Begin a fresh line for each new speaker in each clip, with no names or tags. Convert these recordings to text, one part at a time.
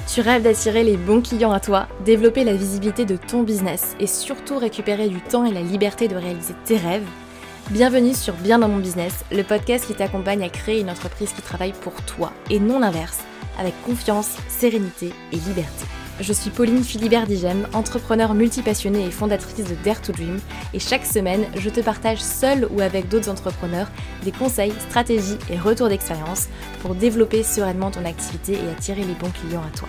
Tu rêves d'attirer les bons clients à toi, développer la visibilité de ton business et surtout récupérer du temps et la liberté de réaliser tes rêves? Bienvenue sur Bien dans mon business, le podcast qui t'accompagne à créer une entreprise qui travaille pour toi et non l'inverse, avec confiance, sérénité et liberté. Je suis Pauline Philibert-Digem, entrepreneur multipassionnée et fondatrice de Dare to Dream, et chaque semaine, je te partage seule ou avec d'autres entrepreneurs des conseils, stratégies et retours d'expérience pour développer sereinement ton activité et attirer les bons clients à toi.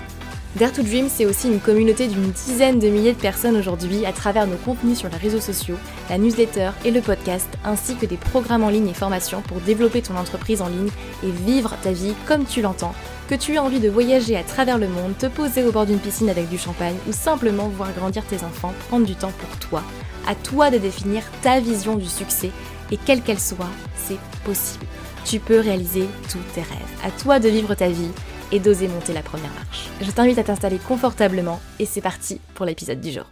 Dare to Dream, c'est aussi une communauté d'une dizaine de milliers de personnes aujourd'hui à travers nos contenus sur les réseaux sociaux, la newsletter et le podcast, ainsi que des programmes en ligne et formations pour développer ton entreprise en ligne et vivre ta vie comme tu l'entends. Que tu aies envie de voyager à travers le monde, te poser au bord d'une piscine avec du champagne ou simplement voir grandir tes enfants, prendre du temps pour toi. À toi de définir ta vision du succès et quelle qu'elle soit, c'est possible. Tu peux réaliser tous tes rêves. À toi de vivre ta vie et d'oser monter la première marche. Je t'invite à t'installer confortablement et c'est parti pour l'épisode du jour.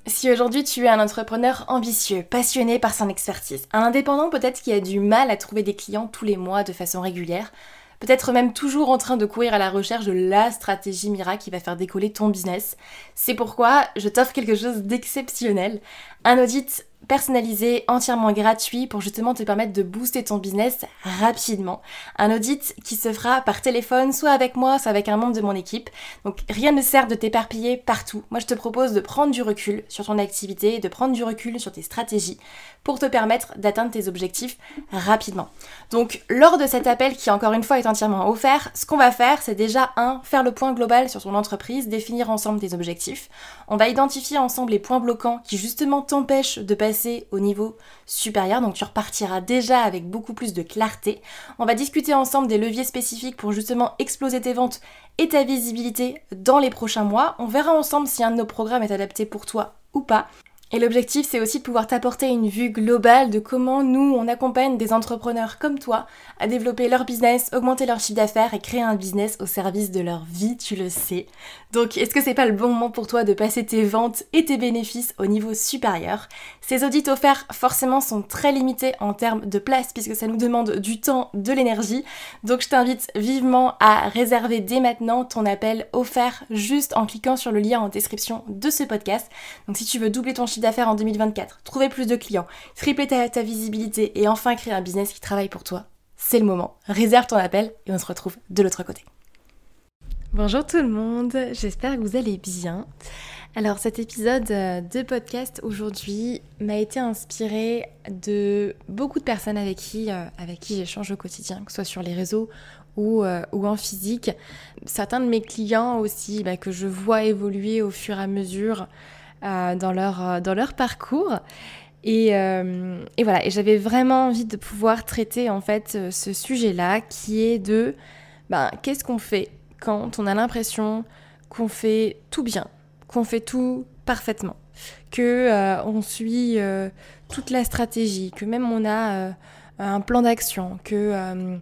Si aujourd'hui tu es un entrepreneur ambitieux, passionné par son expertise, un indépendant peut-être qui a du mal à trouver des clients tous les mois de façon régulière, peut-être même toujours en train de courir à la recherche de la stratégie miracle qui va faire décoller ton business, c'est pourquoi je t'offre quelque chose d'exceptionnel, un audit personnalisé, entièrement gratuit pour justement te permettre de booster ton business rapidement. Un audit qui se fera par téléphone, soit avec moi, soit avec un membre de mon équipe. Donc rien ne sert de t'éparpiller partout. Moi je te propose de prendre du recul sur ton activité, de prendre du recul sur tes stratégies pour te permettre d'atteindre tes objectifs rapidement. Donc lors de cet appel qui encore une fois est entièrement offert, ce qu'on va faire c'est déjà faire le point global sur ton entreprise, définir ensemble tes objectifs. On va identifier ensemble les points bloquants qui justement t'empêchent de passer au niveau supérieur, donc tu repartiras déjà avec beaucoup plus de clarté. On va discuter ensemble des leviers spécifiques pour justement exploser tes ventes et ta visibilité dans les prochains mois. On verra ensemble si un de nos programmes est adapté pour toi ou pas. Et l'objectif, c'est aussi de pouvoir t'apporter une vue globale de comment nous, on accompagne des entrepreneurs comme toi à développer leur business, augmenter leur chiffre d'affaires et créer un business au service de leur vie, tu le sais. Donc, est-ce que c'est pas le bon moment pour toi de passer tes ventes et tes bénéfices au niveau supérieur? Ces audits offerts, forcément, sont très limités en termes de place puisque ça nous demande du temps, de l'énergie. Donc, je t'invite vivement à réserver dès maintenant ton appel offert juste en cliquant sur le lien en description de ce podcast. Donc, si tu veux doubler ton chiffre d'affaires en 2024, trouver plus de clients, tripler ta visibilité et enfin créer un business qui travaille pour toi, c'est le moment. Réserve ton appel et on se retrouve de l'autre côté. Bonjour tout le monde, j'espère que vous allez bien. Alors cet épisode de podcast aujourd'hui m'a été inspiré de beaucoup de personnes avec qui j'échange au quotidien, que ce soit sur les réseaux ou en physique. Certains de mes clients aussi que je vois évoluer au fur et à mesure dans leur parcours. Et voilà, et j'avais vraiment envie de pouvoir traiter en fait ce sujet-là qui est de qu'est-ce qu'on fait quand on a l'impression qu'on fait tout bien, qu'on fait tout parfaitement, que on suit toute la stratégie, que même on a un plan d'action, que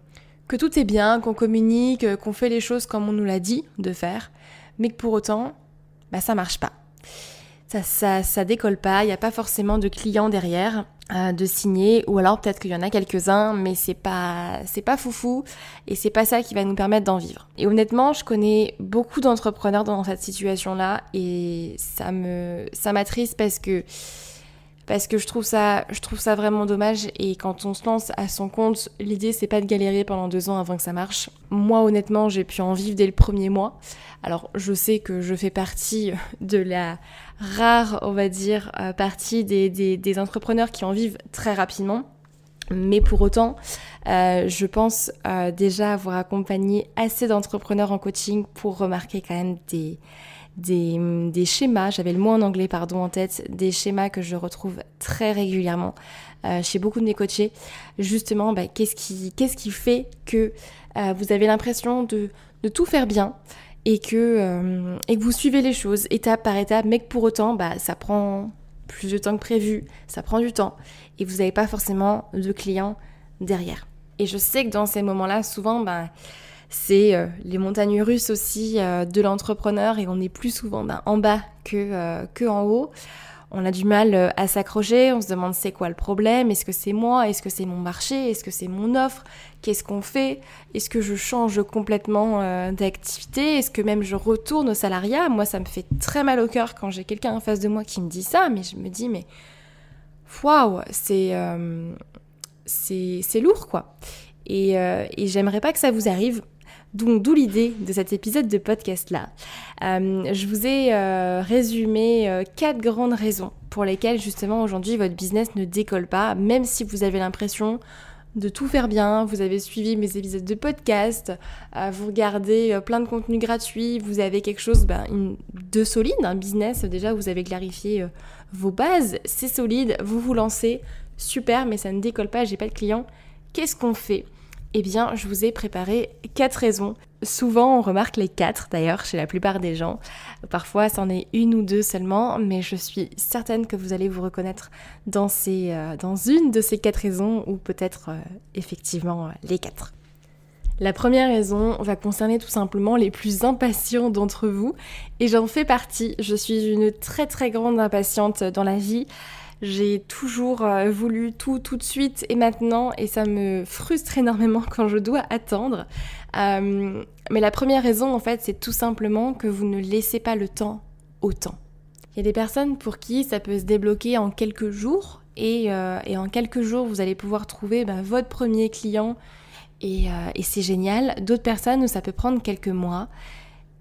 tout est bien, qu'on communique, qu'on fait les choses comme on nous l'a dit de faire, mais que pour autant, ça marche pas. Ça décolle pas, il n'y a pas forcément de clients derrière de signer, ou alors peut-être qu'il y en a quelques-uns, mais c'est pas foufou, et c'est pas ça qui va nous permettre d'en vivre. Et honnêtement, je connais beaucoup d'entrepreneurs dans cette situation-là, et ça m'attriste parce que je trouve ça vraiment dommage, et quand on se lance à son compte, l'idée c'est pas de galérer pendant 2 ans avant que ça marche. Moi honnêtement, j'ai pu en vivre dès le premier mois. Alors je sais que je fais partie de la rare, on va dire, partie des entrepreneurs qui en vivent très rapidement, mais pour autant, je pense déjà avoir accompagné assez d'entrepreneurs en coaching pour remarquer quand même des schémas, j'avais le mot en anglais en tête, des schémas que je retrouve très régulièrement chez beaucoup de mes coachés. Justement, qu'est-ce qui fait que vous avez l'impression de tout faire bien et que vous suivez les choses étape par étape, mais que pour autant, ça prend plus de temps que prévu, ça prend du temps et vous n'avez pas forcément de clients derrière. Et je sais que dans ces moments-là, souvent, c'est les montagnes russes aussi de l'entrepreneur et on est plus souvent en bas que en haut. On a du mal à s'accrocher, on se demande c'est quoi le problème, est-ce que c'est moi, est-ce que c'est mon marché, est-ce que c'est mon offre, qu'est-ce qu'on fait, est-ce que je change complètement d'activité, est-ce que même je retourne au salariat. Moi ça me fait très mal au cœur quand j'ai quelqu'un en face de moi qui me dit ça, mais je me dis mais waouh, c'est lourd quoi. Et j'aimerais pas que ça vous arrive. Donc d'où l'idée de cet épisode de podcast là. Je vous ai résumé 4 grandes raisons pour lesquelles justement aujourd'hui votre business ne décolle pas, même si vous avez l'impression de tout faire bien, vous avez suivi mes épisodes de podcast, vous regardez plein de contenus gratuits, vous avez quelque chose de solide, un business, déjà vous avez clarifié vos bases, c'est solide, vous vous lancez, super, mais ça ne décolle pas, j'ai pas de clients, qu'est-ce qu'on fait ? Eh bien, je vous ai préparé 4 raisons. Souvent, on remarque les 4 d'ailleurs chez la plupart des gens. Parfois, c'en est 1 ou 2 seulement, mais je suis certaine que vous allez vous reconnaître dans une de ces 4 raisons, ou peut-être effectivement les 4. La première raison va concerner tout simplement les plus impatients d'entre vous, et j'en fais partie. Je suis une très très grande impatiente dans la vie. J'ai toujours voulu tout de suite et maintenant, et ça me frustre énormément quand je dois attendre. Mais la première raison, en fait, c'est tout simplement que vous ne laissez pas le temps au temps. Il y a des personnes pour qui ça peut se débloquer en quelques jours, et en quelques jours, vous allez pouvoir trouver votre premier client, et c'est génial. D'autres personnes où ça peut prendre quelques mois.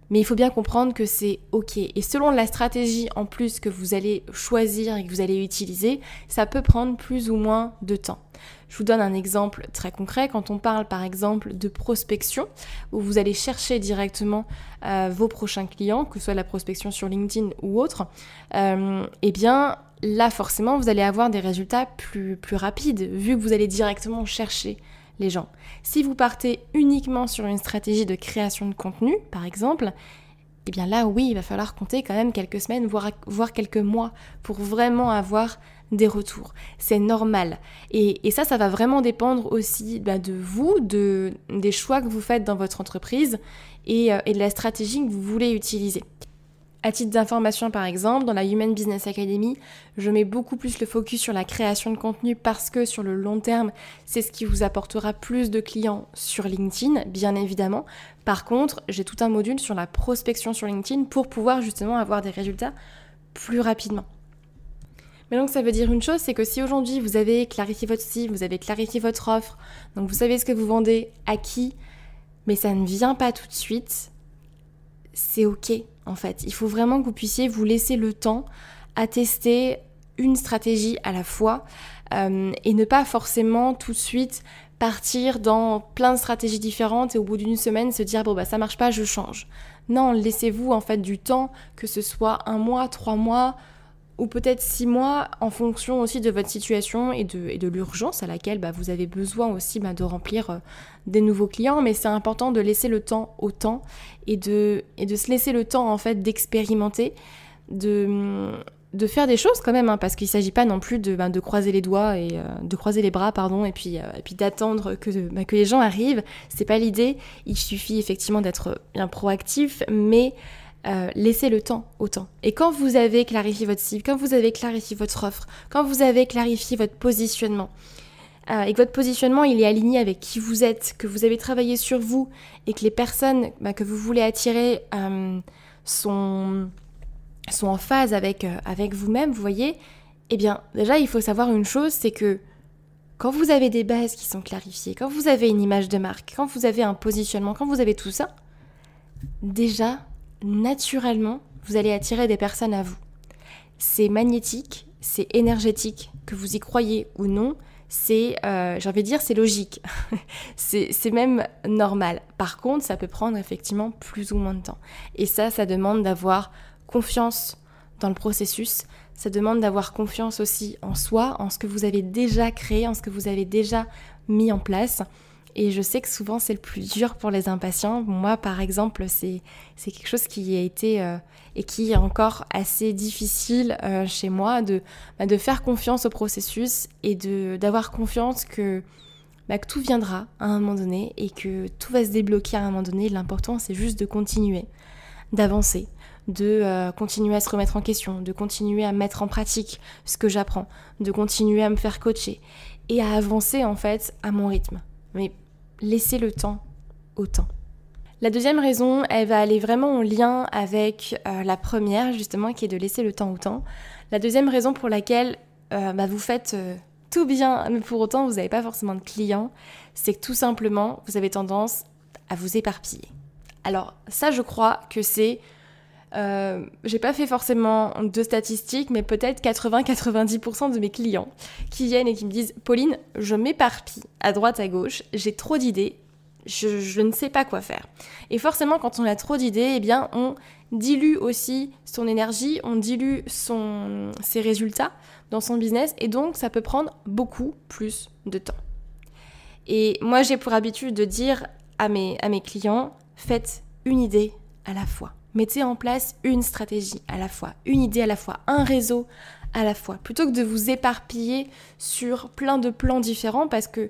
Mais il faut bien comprendre que c'est ok. Et selon la stratégie en plus que vous allez choisir et que vous allez utiliser, ça peut prendre plus ou moins de temps. Je vous donne un exemple très concret. Quand on parle par exemple de prospection, où vous allez chercher directement vos prochains clients, que ce soit la prospection sur LinkedIn ou autre, eh bien là forcément vous allez avoir des résultats plus rapides, vu que vous allez directement chercher les gens. Si vous partez uniquement sur une stratégie de création de contenu, par exemple, eh bien là, oui, il va falloir compter quand même quelques semaines, voire quelques mois pour vraiment avoir des retours. C'est normal. Et ça va vraiment dépendre aussi de vous, des choix que vous faites dans votre entreprise et de la stratégie que vous voulez utiliser. À titre d'information par exemple, dans la Human Business Academy, je mets beaucoup plus le focus sur la création de contenu parce que sur le long terme, c'est ce qui vous apportera plus de clients sur LinkedIn, bien évidemment. Par contre, j'ai tout un module sur la prospection sur LinkedIn pour pouvoir justement avoir des résultats plus rapidement. Mais donc ça veut dire une chose, c'est que si aujourd'hui vous avez clarifié votre cible, vous avez clarifié votre offre, donc vous savez ce que vous vendez, à qui, mais ça ne vient pas tout de suite, c'est ok en fait. Il faut vraiment que vous puissiez vous laisser le temps à tester une stratégie à la fois et ne pas forcément tout de suite partir dans plein de stratégies différentes et au bout d'une semaine se dire ça marche pas, je change. Non, laissez-vous en fait du temps, que ce soit 1 mois, 3 mois ou peut-être 6 mois en fonction aussi de votre situation et de l'urgence à laquelle vous avez besoin aussi de remplir des nouveaux clients. Mais c'est important de laisser le temps au temps et de se laisser le temps en fait d'expérimenter, de faire des choses quand même, parce qu'il ne s'agit pas non plus de croiser les doigts et de croiser les bras et puis d'attendre que les gens arrivent. C'est pas l'idée. Il suffit effectivement d'être bien proactif, mais laissez le temps au temps. Et quand vous avez clarifié votre cible, quand vous avez clarifié votre offre, quand vous avez clarifié votre positionnement, et que votre positionnement il est aligné avec qui vous êtes, que vous avez travaillé sur vous et que les personnes que vous voulez attirer sont en phase avec vous-même, vous voyez, eh bien déjà il faut savoir une chose, c'est que quand vous avez des bases qui sont clarifiées, quand vous avez une image de marque, quand vous avez un positionnement, quand vous avez tout ça, déjà naturellement, vous allez attirer des personnes à vous. C'est magnétique, c'est énergétique, que vous y croyez ou non, c'est, j'ai envie de dire, c'est logique. c'est même normal. Par contre, ça peut prendre effectivement plus ou moins de temps. Et ça demande d'avoir confiance dans le processus, ça demande d'avoir confiance aussi en soi, en ce que vous avez déjà créé, en ce que vous avez déjà mis en place. Et je sais que souvent c'est le plus dur pour les impatients. Moi par exemple c'est quelque chose qui a été et qui est encore assez difficile chez moi de faire confiance au processus et d'avoir confiance que tout viendra à un moment donné et que tout va se débloquer à un moment donné. L'important c'est juste de continuer. d'avancer, de continuer à se remettre en question, de continuer à mettre en pratique ce que j'apprends, de continuer à me faire coacher et à avancer en fait à mon rythme. Mais laissez le temps au temps. La deuxième raison, elle va aller vraiment en lien avec la première, justement, qui est de laisser le temps au temps. La deuxième raison pour laquelle vous faites tout bien, mais pour autant vous n'avez pas forcément de clients, c'est que tout simplement, vous avez tendance à vous éparpiller. Alors ça, je crois que c'est... j'ai pas fait forcément de statistiques, mais peut-être 80-90% de mes clients qui viennent et qui me disent « Pauline, je m'éparpille à droite à gauche, j'ai trop d'idées, je ne sais pas quoi faire. » Et forcément, quand on a trop d'idées, eh bien, on dilue aussi son énergie, on dilue ses résultats dans son business, et donc ça peut prendre beaucoup plus de temps. Et moi, j'ai pour habitude de dire à mes clients, faites une idée à la fois. Mettez en place une stratégie à la fois, une idée à la fois, un réseau à la fois, plutôt que de vous éparpiller sur plein de plans différents, parce que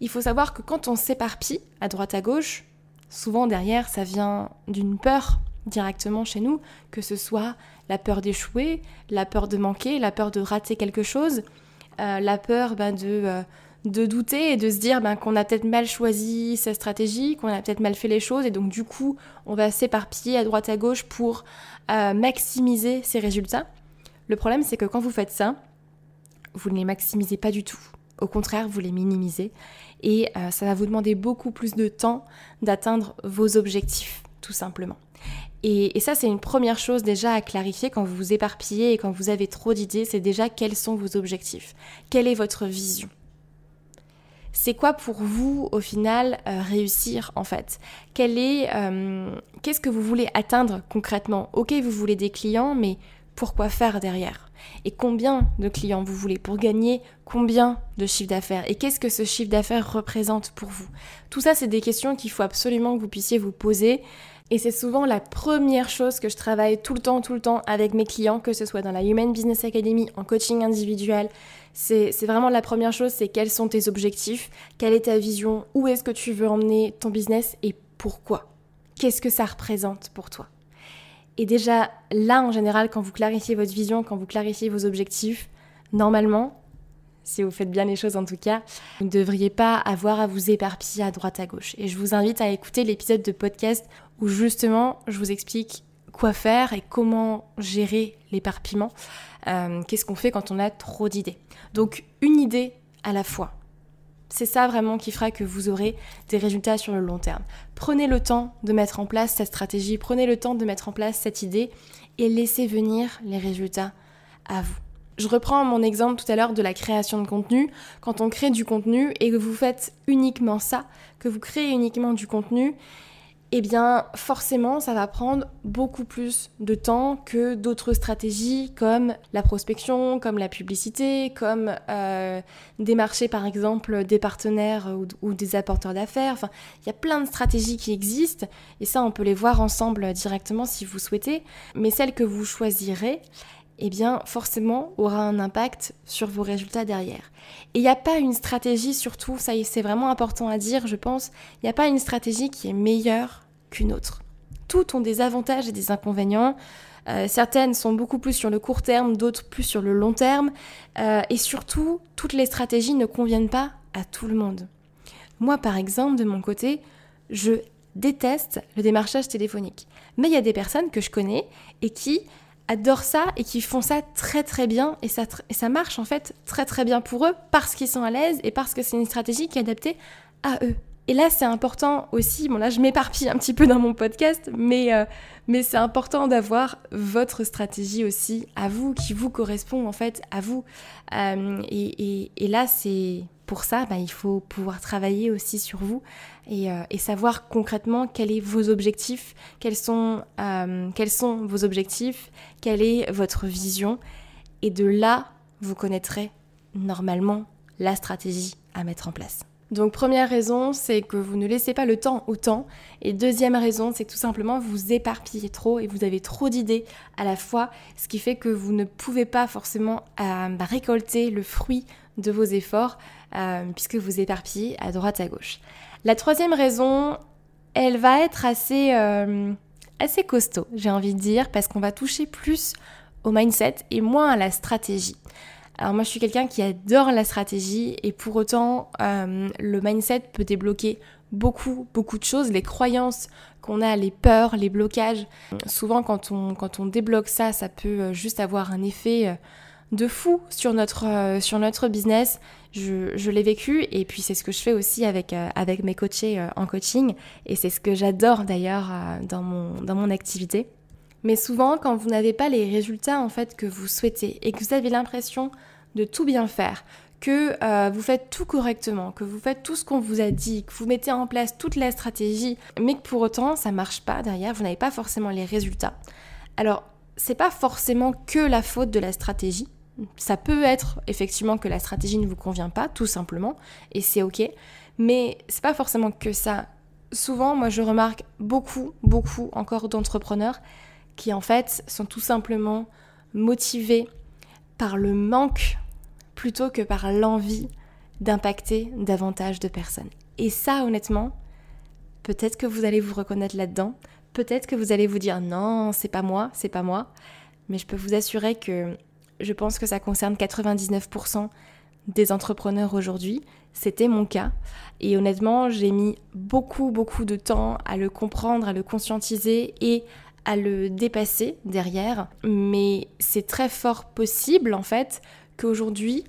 il faut savoir que quand on s'éparpille à droite à gauche, souvent derrière ça vient d'une peur directement chez nous, que ce soit la peur d'échouer, la peur de manquer, la peur de rater quelque chose, la peur de douter et de se dire qu'on a peut-être mal choisi sa stratégie, qu'on a peut-être mal fait les choses, et donc du coup on va s'éparpiller à droite à gauche pour maximiser ses résultats. Le problème, c'est que quand vous faites ça, vous ne les maximisez pas du tout. Au contraire, vous les minimisez et ça va vous demander beaucoup plus de temps d'atteindre vos objectifs, tout simplement. Et ça, c'est une première chose déjà à clarifier quand vous vous éparpillez et quand vous avez trop d'idées, c'est déjà quels sont vos objectifs, quelle est votre vision. C'est quoi pour vous, au final, réussir en fait ? Qu'est-ce que vous voulez atteindre concrètement ? Ok, vous voulez des clients, mais pourquoi faire derrière ? Et combien de clients vous voulez pour gagner combien de chiffre d'affaires ? Et qu'est-ce que ce chiffre d'affaires représente pour vous ? Tout ça, c'est des questions qu'il faut absolument que vous puissiez vous poser. Et c'est souvent la première chose que je travaille tout le temps avec mes clients, que ce soit dans la Human Business Academy, en coaching individuel. C'est vraiment la première chose, c'est quels sont tes objectifs, quelle est ta vision, où est-ce que tu veux emmener ton business et pourquoi ? Qu'est-ce que ça représente pour toi ? Et déjà, là, en général, quand vous clarifiez votre vision, quand vous clarifiez vos objectifs, normalement, si vous faites bien les choses en tout cas, vous ne devriez pas avoir à vous éparpiller à droite à gauche. Et je vous invite à écouter l'épisode de podcast où justement, je vous explique quoi faire et comment gérer l'éparpillement. Qu'est-ce qu'on fait quand on a trop d'idées. Donc, une idée à la fois. C'est ça vraiment qui fera que vous aurez des résultats sur le long terme. Prenez le temps de mettre en place cette stratégie, prenez le temps de mettre en place cette idée et laissez venir les résultats à vous. Je reprends mon exemple tout à l'heure de la création de contenu. Quand on crée du contenu et que vous faites uniquement ça, que vous créez uniquement du contenu, eh bien forcément ça va prendre beaucoup plus de temps que d'autres stratégies comme la prospection, comme la publicité, comme démarcher par exemple des partenaires ou des apporteurs d'affaires. Enfin, il y a plein de stratégies qui existent et ça on peut les voir ensemble directement si vous souhaitez. Mais celle que vous choisirez, eh bien forcément aura un impact sur vos résultats derrière. Et il n'y a pas une stratégie, surtout, ça c'est vraiment important à dire, je pense, il n'y a pas une stratégie qui est meilleure qu'une autre. Toutes ont des avantages et des inconvénients. Certaines sont beaucoup plus sur le court terme, d'autres plus sur le long terme. Et surtout, toutes les stratégies ne conviennent pas à tout le monde. Moi, par exemple, de mon côté, je déteste le démarchage téléphonique. Mais il y a des personnes que je connais et qui adorent ça et qui font ça très très bien et ça marche en fait très très bien pour eux parce qu'ils sont à l'aise et parce que c'est une stratégie qui est adaptée à eux. Et là c'est important aussi, bon là je m'éparpille un petit peu dans mon podcast, mais c'est important d'avoir votre stratégie aussi à vous, qui vous correspond en fait à vous. Et là c'est pour ça, il faut pouvoir travailler aussi sur vous et savoir concrètement quels sont vos objectifs, quels sont vos objectifs, quelle est votre vision. Et de là, vous connaîtrez normalement la stratégie à mettre en place. Donc première raison, c'est que vous ne laissez pas le temps au temps. Et deuxième raison, c'est que tout simplement vous éparpillez trop et vous avez trop d'idées à la fois, ce qui fait que vous ne pouvez pas forcément récolter le fruit de vos efforts puisque vous éparpillez à droite à gauche. La troisième raison, elle va être assez assez costaud, j'ai envie de dire, parce qu'on va toucher plus au mindset et moins à la stratégie. Alors moi je suis quelqu'un qui adore la stratégie et pour autant le mindset peut débloquer beaucoup de choses, les croyances qu'on a, les peurs, les blocages. Souvent quand on débloque ça, ça peut juste avoir un effet de fou sur notre business. Je l'ai vécu et puis c'est ce que je fais aussi avec mes coachés en coaching et c'est ce que j'adore d'ailleurs dans mon activité. Mais souvent, quand vous n'avez pas les résultats en fait que vous souhaitez et que vous avez l'impression de tout bien faire, que vous faites tout correctement, que vous faites tout ce qu'on vous a dit, que vous mettez en place toute la stratégie, mais que pour autant ça marche pas derrière, vous n'avez pas forcément les résultats. Alors, c'est pas forcément que la faute de la stratégie. Ça peut être effectivement que la stratégie ne vous convient pas, tout simplement, et c'est ok. Mais c'est pas forcément que ça. Souvent, moi je remarque beaucoup encore d'entrepreneurs qui en fait sont tout simplement motivés par le manque plutôt que par l'envie d'impacter davantage de personnes. Et ça, honnêtement, peut-être que vous allez vous reconnaître là-dedans, peut-être que vous allez vous dire non, c'est pas moi, mais je peux vous assurer que je pense que ça concerne 99% des entrepreneurs aujourd'hui. C'était mon cas. Et honnêtement, j'ai mis beaucoup de temps à le comprendre, à le conscientiser et à le dépasser derrière. Mais c'est très fort possible en fait qu'aujourd'hui,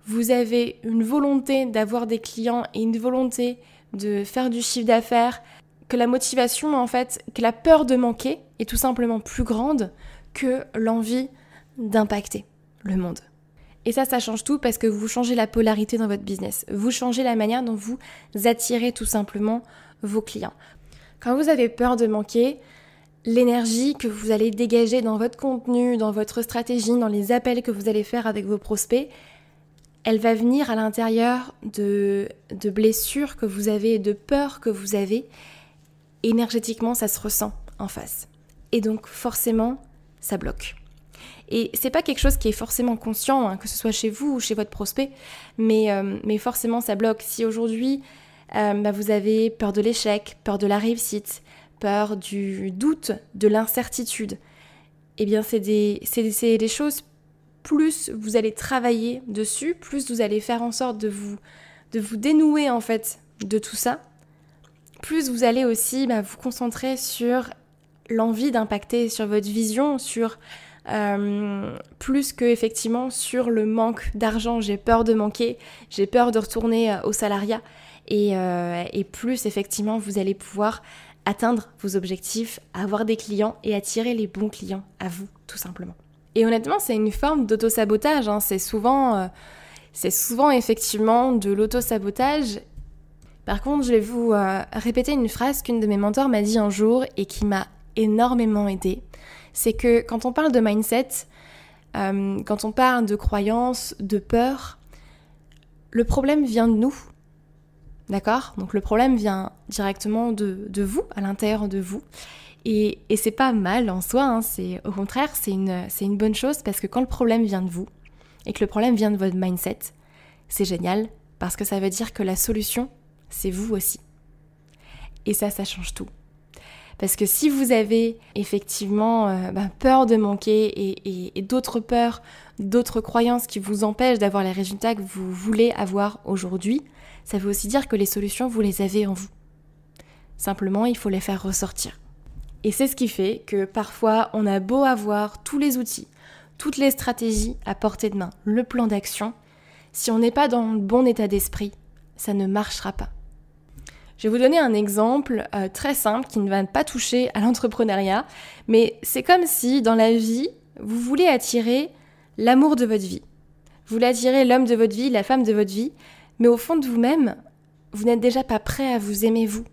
vous avez une volonté d'avoir des clients et une volonté de faire du chiffre d'affaires, que la motivation en fait, que la peur de manquer est tout simplement plus grande que l'envie d'impacter le monde. Et ça change tout parce que vous changez la polarité dans votre business. Vous changez la manière dont vous attirez tout simplement vos clients. Quand vous avez peur de manquer, l'énergie que vous allez dégager dans votre contenu, dans votre stratégie, dans les appels que vous allez faire avec vos prospects, elle va venir à l'intérieur de blessures que vous avez, de peurs que vous avez. Énergétiquement, ça se ressent en face. Et donc, forcément, ça bloque. Et c'est pas quelque chose qui est forcément conscient, que ce soit chez vous ou chez votre prospect, mais forcément, ça bloque. Si aujourd'hui, vous avez peur de l'échec, peur de la réussite, peur du doute, de l'incertitude, eh bien, c'est des choses, plus vous allez travailler dessus, plus vous allez faire en sorte de vous dénouer, en fait, de tout ça, plus vous allez aussi vous concentrer sur l'envie d'impacter, sur votre vision, sur plus que effectivement sur le manque d'argent. J'ai peur de manquer, j'ai peur de retourner au salariat et plus effectivement vous allez pouvoir atteindre vos objectifs, avoir des clients et attirer les bons clients à vous tout simplement. Et honnêtement c'est une forme d'auto-sabotage, c'est souvent effectivement de l'auto-sabotage. Par contre je vais vous répéter une phrase qu'une de mes mentors m'a dit un jour et qui m'a énormément aidée. C'est que quand on parle de mindset, quand on parle de croyances, de peur, le problème vient de nous, d'accord ? Donc le problème vient directement de vous, à l'intérieur de vous, et c'est pas mal en soi, au contraire, c'est une bonne chose parce que quand le problème vient de vous, et que le problème vient de votre mindset, c'est génial, parce que ça veut dire que la solution, c'est vous aussi. Et ça change tout. Parce que si vous avez effectivement peur de manquer et d'autres peurs, d'autres croyances qui vous empêchent d'avoir les résultats que vous voulez avoir aujourd'hui, ça veut aussi dire que les solutions, vous les avez en vous. Simplement, il faut les faire ressortir. Et c'est ce qui fait que parfois, on a beau avoir tous les outils, toutes les stratégies à portée de main, le plan d'action, si on n'est pas dans le bon état d'esprit, ça ne marchera pas. Je vais vous donner un exemple très simple qui ne va pas toucher à l'entrepreneuriat, mais c'est comme si dans la vie, vous voulez attirer l'amour de votre vie. Vous voulez attirer l'homme de votre vie, la femme de votre vie, mais au fond de vous-même, vous n'êtes déjà pas prêt à vous aimer vous.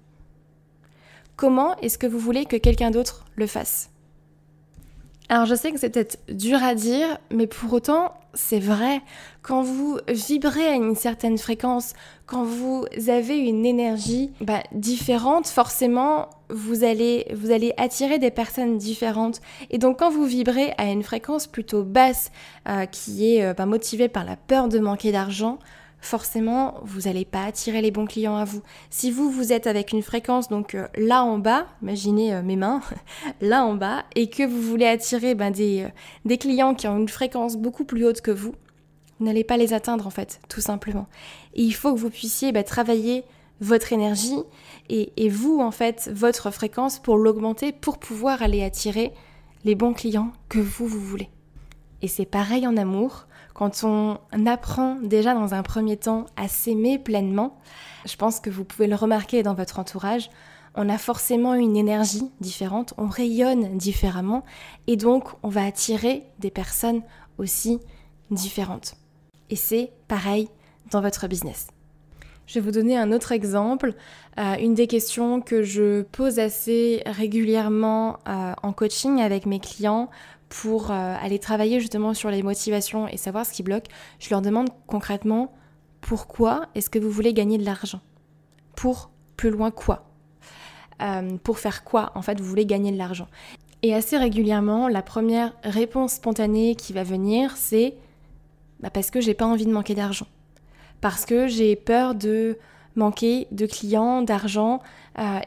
Comment est-ce que vous voulez que quelqu'un d'autre le fasse ? Alors je sais que c'est peut-être dur à dire, mais pour autant, c'est vrai. Quand vous vibrez à une certaine fréquence, quand vous avez une énergie différente, forcément, vous allez attirer des personnes différentes. Et donc quand vous vibrez à une fréquence plutôt basse, qui est motivée par la peur de manquer d'argent, forcément, vous n'allez pas attirer les bons clients à vous. Si vous êtes avec une fréquence, donc là en bas, imaginez mes mains, là en bas, et que vous voulez attirer des clients qui ont une fréquence beaucoup plus haute que vous n'allez pas les atteindre en fait, tout simplement. Et il faut que vous puissiez travailler votre énergie et vous, en fait, votre fréquence pour l'augmenter, pour pouvoir aller attirer les bons clients que vous voulez. Et c'est pareil en amour. Quand on apprend déjà dans un premier temps à s'aimer pleinement, je pense que vous pouvez le remarquer dans votre entourage, on a forcément une énergie différente, on rayonne différemment et donc on va attirer des personnes aussi différentes. Et c'est pareil dans votre business. Je vais vous donner un autre exemple. Une des questions que je pose assez régulièrement en coaching avec mes clients pour aller travailler justement sur les motivations et savoir ce qui bloque, je leur demande concrètement pourquoi est-ce que vous voulez gagner de l'argent ? Pour plus loin quoi ? Pour faire quoi en fait vous voulez gagner de l'argent ? Et assez régulièrement, la première réponse spontanée qui va venir, c'est parce que j'ai pas envie de manquer d'argent. Parce que j'ai peur de manquer de clients, d'argent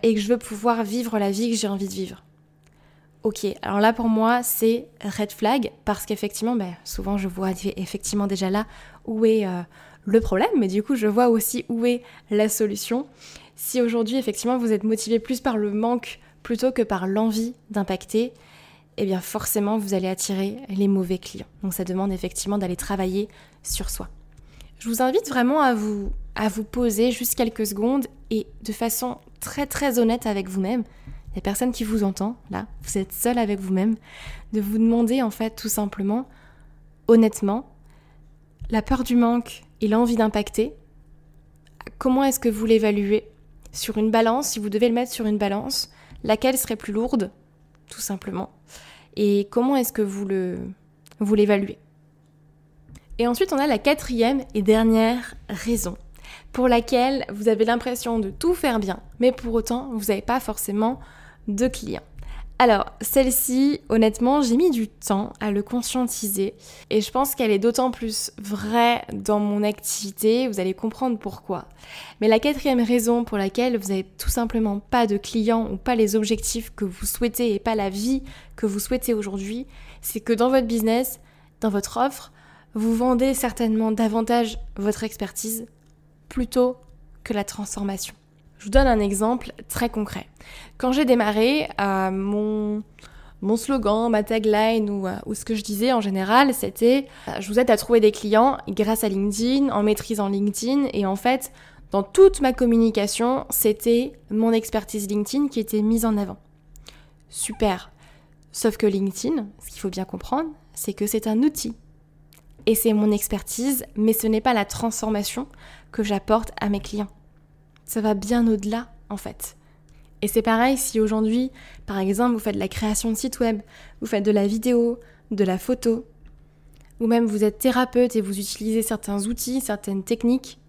et que je veux pouvoir vivre la vie que j'ai envie de vivre. Ok, alors là pour moi c'est red flag parce qu'effectivement, souvent je vois effectivement déjà là où est le problème, mais du coup je vois aussi où est la solution. Si aujourd'hui effectivement vous êtes motivé plus par le manque plutôt que par l'envie d'impacter, eh bien forcément vous allez attirer les mauvais clients. Donc ça demande effectivement d'aller travailler sur soi. Je vous invite vraiment à vous poser juste quelques secondes et de façon très très honnête avec vous-même. Il n'y a personne qui vous entend, là, vous êtes seul avec vous-même, de vous demander en fait tout simplement, honnêtement, la peur du manque et l'envie d'impacter, comment est-ce que vous l'évaluez ? Sur une balance, si vous devez le mettre sur une balance, laquelle serait plus lourde, tout simplement ? Et comment est-ce que vous l'évaluez ? Et ensuite, on a la 4e et dernière raison pour laquelle vous avez l'impression de tout faire bien, mais pour autant, vous n'avez pas forcément de clients. Alors, celle-ci, honnêtement, j'ai mis du temps à le conscientiser et je pense qu'elle est d'autant plus vraie dans mon activité, vous allez comprendre pourquoi. Mais la 4e raison pour laquelle vous n'avez tout simplement pas de clients ou pas les objectifs que vous souhaitez et pas la vie que vous souhaitez aujourd'hui, c'est que dans votre business, dans votre offre, vous vendez certainement davantage votre expertise plutôt que la transformation. Je vous donne un exemple très concret. Quand j'ai démarré, mon slogan, ma tagline ou ce que je disais en général, c'était « Je vous aide à trouver des clients grâce à LinkedIn, en maîtrisant LinkedIn » et en fait, dans toute ma communication, c'était mon expertise LinkedIn qui était mise en avant. Super. Sauf que LinkedIn, ce qu'il faut bien comprendre, c'est que c'est un outil. Et c'est mon expertise, mais ce n'est pas la transformation que j'apporte à mes clients. Ça va bien au-delà, en fait. Et c'est pareil si aujourd'hui, par exemple, vous faites de la création de site web, vous faites de la vidéo, de la photo, ou même vous êtes thérapeute et vous utilisez certains outils, certaines techniques,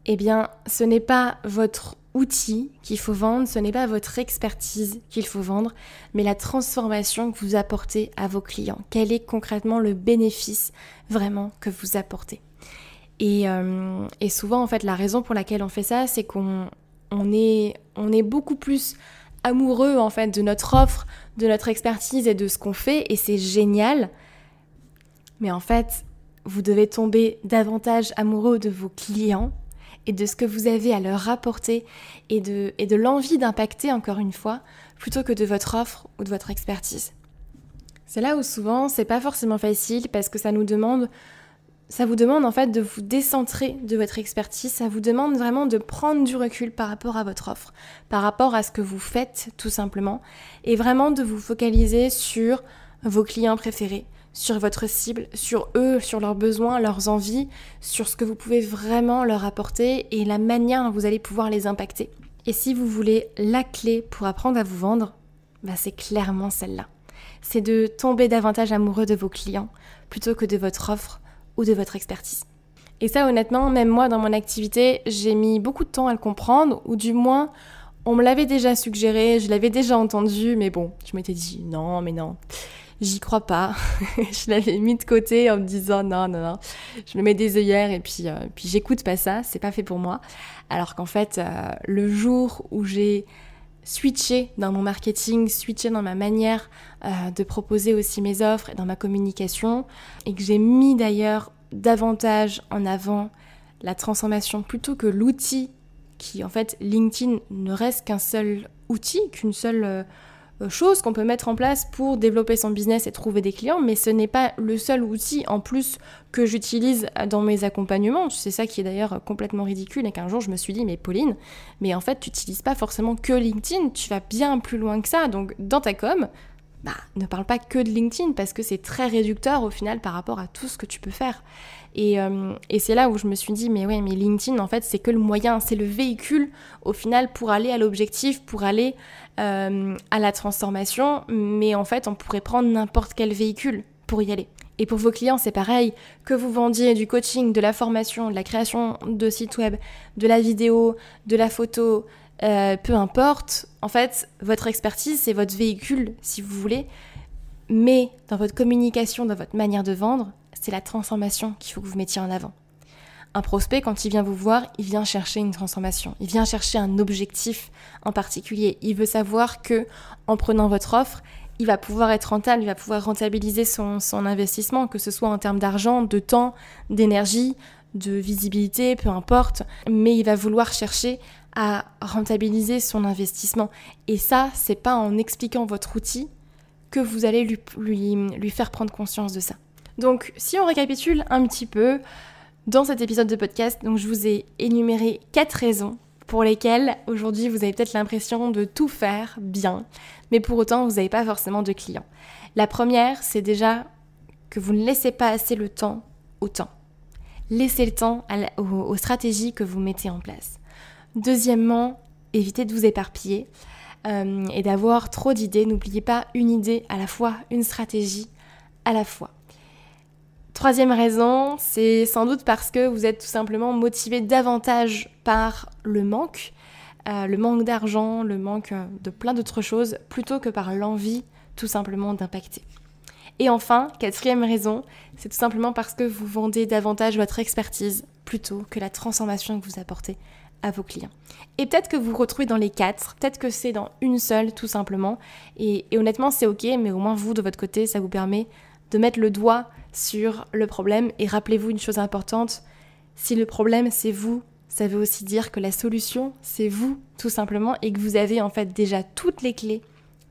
eh bien, ce n'est pas votre outil qu'il faut vendre, ce n'est pas votre expertise qu'il faut vendre, mais la transformation que vous apportez à vos clients. Quel est concrètement le bénéfice vraiment que vous apportez ? Et souvent, en fait, la raison pour laquelle on fait ça, c'est qu'on est beaucoup plus amoureux, en fait, de notre offre, de notre expertise et de ce qu'on fait, et c'est génial. Mais en fait, vous devez tomber davantage amoureux de vos clients et de ce que vous avez à leur apporter et de l'envie d'impacter, encore une fois, plutôt que de votre offre ou de votre expertise. C'est là où souvent, c'est pas forcément facile parce que ça vous demande en fait de vous décentrer de votre expertise, ça vous demande vraiment de prendre du recul par rapport à votre offre, par rapport à ce que vous faites tout simplement, et vraiment de vous focaliser sur vos clients préférés, sur votre cible, sur eux, sur leurs besoins, leurs envies, sur ce que vous pouvez vraiment leur apporter et la manière dont vous allez pouvoir les impacter. Et si vous voulez la clé pour apprendre à vous vendre, c'est clairement celle-là. C'est de tomber davantage amoureux de vos clients plutôt que de votre offre ou de votre expertise. Et ça, honnêtement, même moi, dans mon activité, j'ai mis beaucoup de temps à le comprendre, ou du moins, on me l'avait déjà suggéré, je l'avais déjà entendu, mais bon, je m'étais dit non, mais non. j'y crois pas. Je l'avais mis de côté en me disant non, je me mets des œillères et puis j'écoute pas ça, c'est pas fait pour moi. Alors qu'en fait, le jour où j'ai switché dans mon marketing, switché dans ma manière de proposer aussi mes offres et dans ma communication, et que j'ai mis d'ailleurs davantage en avant la transformation plutôt que l'outil qui, en fait, LinkedIn ne reste qu'un seul outil, qu'une seule chose qu'on peut mettre en place pour développer son business et trouver des clients, mais ce n'est pas le seul outil en plus que j'utilise dans mes accompagnements. C'est ça qui est d'ailleurs complètement ridicule et qu'un jour je me suis dit, mais Pauline, mais en fait tu n'utilises pas forcément que LinkedIn, tu vas bien plus loin que ça, donc dans ta com, ne parle pas que de LinkedIn parce que c'est très réducteur au final par rapport à tout ce que tu peux faire. Et c'est là où je me suis dit, mais LinkedIn, en fait, c'est que le moyen, c'est le véhicule, au final, pour aller à l'objectif, pour aller à la transformation. Mais en fait, on pourrait prendre n'importe quel véhicule pour y aller. Et pour vos clients, c'est pareil. Que vous vendiez du coaching, de la formation, de la création de sites web, de la vidéo, de la photo, peu importe. En fait, votre expertise, c'est votre véhicule, si vous voulez. Mais dans votre communication, dans votre manière de vendre, c'est la transformation qu'il faut que vous mettiez en avant. Un prospect, quand il vient vous voir, il vient chercher une transformation. Il vient chercher un objectif en particulier. Il veut savoir que, en prenant votre offre, il va pouvoir être rentable, il va pouvoir rentabiliser son investissement, que ce soit en termes d'argent, de temps, d'énergie, de visibilité, peu importe. Mais il va vouloir chercher à rentabiliser son investissement. Et ça, c'est pas en expliquant votre outil que vous allez lui faire prendre conscience de ça. Donc, si on récapitule un petit peu, dans cet épisode de podcast, donc je vous ai énuméré 4 raisons pour lesquelles aujourd'hui vous avez peut-être l'impression de tout faire bien, mais pour autant vous n'avez pas forcément de clients. La première, c'est déjà que vous ne laissez pas assez le temps au temps. Laissez le temps aux stratégies que vous mettez en place. Deuxièmement, évitez de vous éparpiller et d'avoir trop d'idées. N'oubliez pas une idée à la fois, une stratégie à la fois. Troisième raison, c'est sans doute parce que vous êtes tout simplement motivé davantage par le manque d'argent, le manque de plein d'autres choses, plutôt que par l'envie tout simplement d'impacter. Et enfin, quatrième raison, c'est tout simplement parce que vous vendez davantage votre expertise plutôt que la transformation que vous apportez à vos clients. Et peut-être que vous vous retrouvez dans les 4, peut-être que c'est dans une seule tout simplement, et honnêtement c'est ok, mais au moins vous de votre côté, ça vous permet de mettre le doigt sur le problème. Et rappelez-vous une chose importante, si le problème c'est vous, ça veut aussi dire que la solution c'est vous tout simplement et que vous avez en fait déjà toutes les clés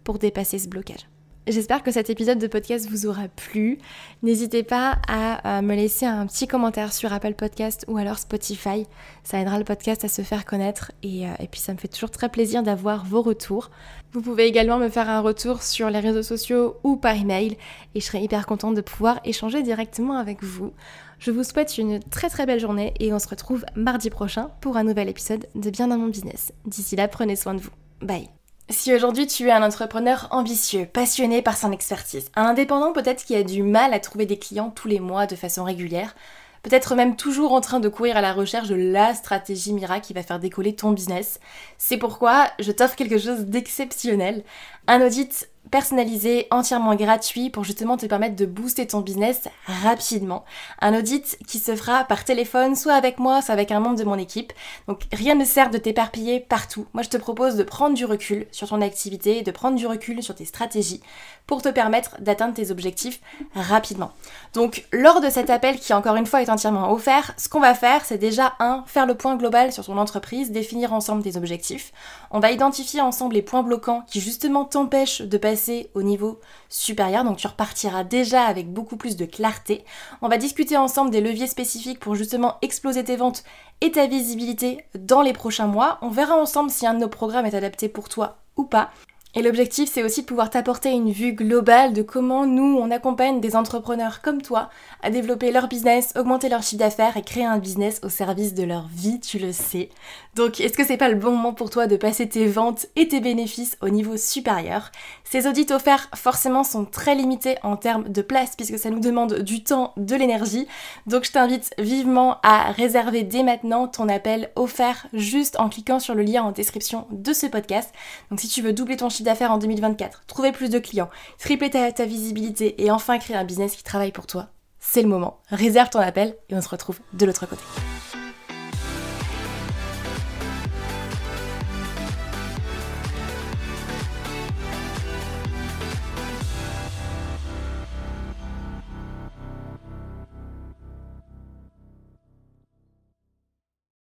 pour dépasser ce blocage. J'espère que cet épisode de podcast vous aura plu. N'hésitez pas à me laisser un petit commentaire sur Apple Podcast ou alors Spotify. Ça aidera le podcast à se faire connaître et puis ça me fait toujours très plaisir d'avoir vos retours. Vous pouvez également me faire un retour sur les réseaux sociaux ou par email et je serai hyper contente de pouvoir échanger directement avec vous. Je vous souhaite une très très belle journée et on se retrouve mardi prochain pour un nouvel épisode de Bien dans mon business. D'ici là, prenez soin de vous. Bye. Si aujourd'hui tu es un entrepreneur ambitieux, passionné par son expertise, un indépendant peut-être qui a du mal à trouver des clients tous les mois de façon régulière, peut-être même toujours en train de courir à la recherche de la stratégie miracle qui va faire décoller ton business, c'est pourquoi je t'offre quelque chose d'exceptionnel, un audit personnalisé, entièrement gratuit pour justement te permettre de booster ton business rapidement. Un audit qui se fera par téléphone, soit avec moi, soit avec un membre de mon équipe. Donc rien ne sert de t'éparpiller partout. Moi je te propose de prendre du recul sur ton activité, de prendre du recul sur tes stratégies pour te permettre d'atteindre tes objectifs rapidement. Donc lors de cet appel qui encore une fois est entièrement offert, ce qu'on va faire c'est déjà faire le point global sur ton entreprise, définir ensemble tes objectifs. On va identifier ensemble les points bloquants qui justement t'empêchent de passer au niveau supérieur, donc tu repartiras déjà avec beaucoup plus de clarté. On va discuter ensemble des leviers spécifiques pour justement exploser tes ventes et ta visibilité dans les prochains mois. On verra ensemble si un de nos programmes est adapté pour toi ou pas. Et l'objectif, c'est aussi de pouvoir t'apporter une vue globale de comment nous, on accompagne des entrepreneurs comme toi à développer leur business, augmenter leur chiffre d'affaires et créer un business au service de leur vie, tu le sais. Donc, est-ce que c'est pas le bon moment pour toi de passer tes ventes et tes bénéfices au niveau supérieur ? Ces audits offerts, forcément, sont très limités en termes de place puisque ça nous demande du temps, de l'énergie. Donc, je t'invite vivement à réserver dès maintenant ton appel offert juste en cliquant sur le lien en description de ce podcast. Donc, si tu veux doubler ton chiffre d'affaires en 2024, trouver plus de clients, tripler ta visibilité et enfin créer un business qui travaille pour toi, c'est le moment. Réserve ton appel et on se retrouve de l'autre côté.